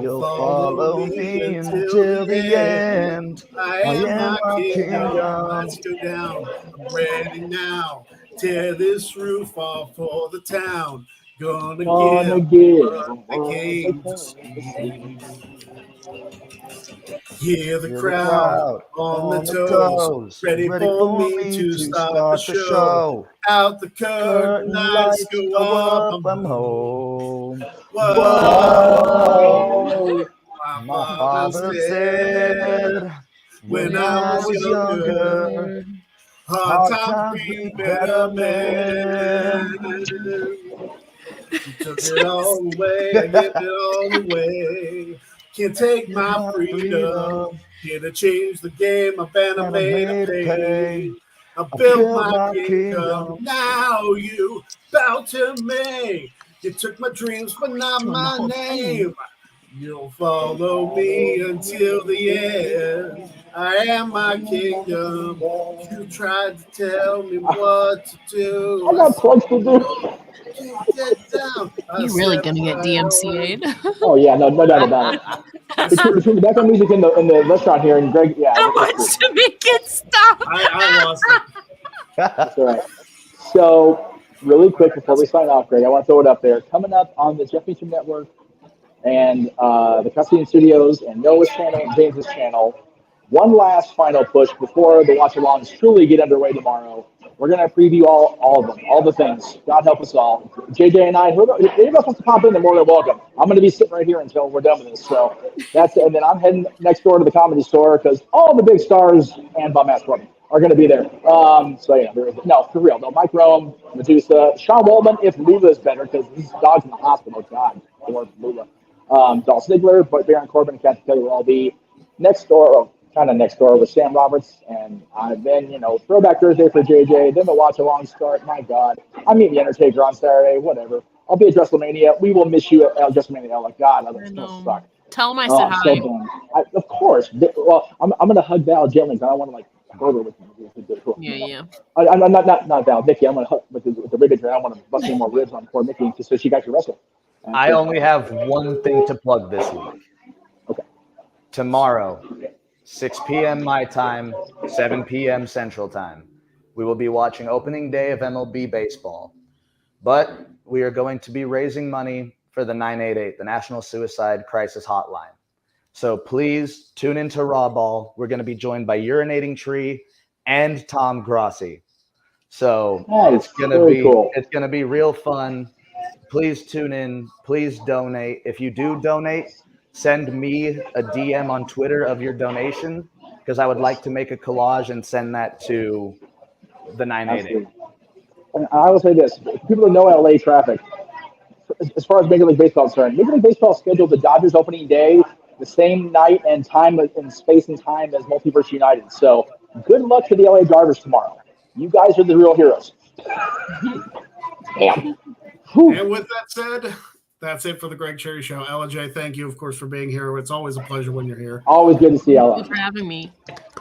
You'll follow me until the end. I am my kingdom. Let's go down. I'm ready now. Tear this roof off for the town. Gonna give give what the they came to came see. to see. Hear the Hear the crowd on the toes, ready for me to start the show. Out the curtain lights go up, I'm home. Whoa, Whoa. my father said when I was younger, hard times breed better men. You took it all away, I gave it all away. Can't take my freedom. Here to change the game, I've been made to pay. I built my kingdom, now you bow to me. You took my dreams, but not my name. You'll follow me until the end. I am my kingdom. You tried to tell me what to do. I got plugs to do. Can't get down. You're really gonna get DMCA'd. Oh yeah, no doubt about it. Between the background music in the restaurant here and Greg, yeah, How much to make it stop? I lost it. that's all right. So, really quick before we sign off, Greg, I want to throw it up there. Coming up on the Jeff Meacham Network and the Custody Studios and Noah's channel and James's channel, one last final push before the watch-alongs truly get underway tomorrow. We're going to preview all of them, all the things. God help us all. JJ and I, if anybody else wants to pop in, they're more than welcome. I'm going to be sitting right here until we're done with this. So that's it. And then I'm heading next door to the Comedy Store because all the big stars and Bob Mascroft are going to be there. So, yeah, no, for real. No, Mike Rome, Medusa, Sean Waldman, if Lula's better because his dog's in the hospital. God, poor Lula. Dolph Ziggler, but Baron Corbin and Kathy Kelly will all be next door, kind of next door with Sam Roberts. And then, Throwback Thursday for JJ. Then the watch along start. My God. I meet the Undertaker on Saturday, whatever. I'll be at WrestleMania. We will miss you at WrestleMania. Like, God, it's going to suck. Tell him I said hi. So of course. Well, I'm going to hug Val gently because I don't want to, go over with him. Yeah. I'm not Val, Nikki. I'm going to hug with the ribbon here. I don't want to bust any more ribs on poor Nikki just so she got to wrestle. I only have one thing to plug this week. Okay. Tomorrow, 6 p.m. my time, 7 p.m. Central Time, we will be watching opening day of MLB baseball. But we are going to be raising money for the 988, the National Suicide Crisis Hotline. So please tune into Raw Ball. We're going to be joined by Urinating Tree and Tom Grossi. So it's going to be real fun. Please tune in. Please donate. If you do donate, send me a DM on Twitter of your donation because I would like to make a collage and send that to the 988. And I will say this. People that know LA traffic, as far as Major League Baseball is concerned, Major League Baseball scheduled the Dodgers opening day the same night and time and space and time as Multiverse United. So good luck to the LA Drivers tomorrow. You guys are the real heroes. Damn. And with that said, that's it for the Greg Cherry Show. LJ, thank you, of course, for being here. It's always a pleasure when you're here. Always good to see you, Ella. Thank you for having me.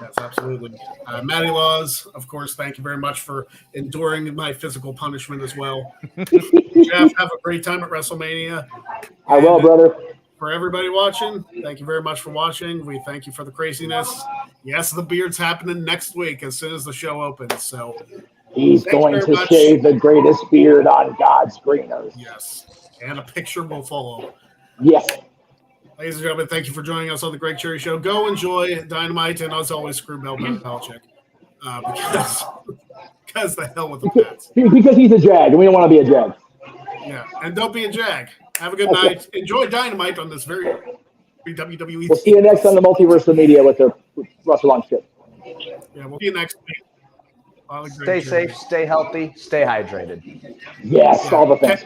Yes, absolutely. Matty Laws, of course, thank you very much for enduring my physical punishment as well. Jeff, have a great time at WrestleMania. I will, brother. For everybody watching, thank you very much for watching. We thank you for the craziness. Yes, the beard's happening next week as soon as the show opens. So he's going to shave the greatest beard on God's green earth. Yes, and a picture will follow. Yes. Ladies and gentlemen, thank you for joining us on the Greg Cherry Show. Go enjoy Dynamite and, as always, screw Bill Belichick. Because the hell with the Pats. Because he's a jag, and we don't want to be a jag. Yeah, and don't be a jag. Have a good night. Enjoy Dynamite on this very WWE. We'll see you next on the Multiverse of Media with the Russell Launch Kit. Yeah, we'll see you next week. Stay safe, stay healthy, stay hydrated. Yes, all the things.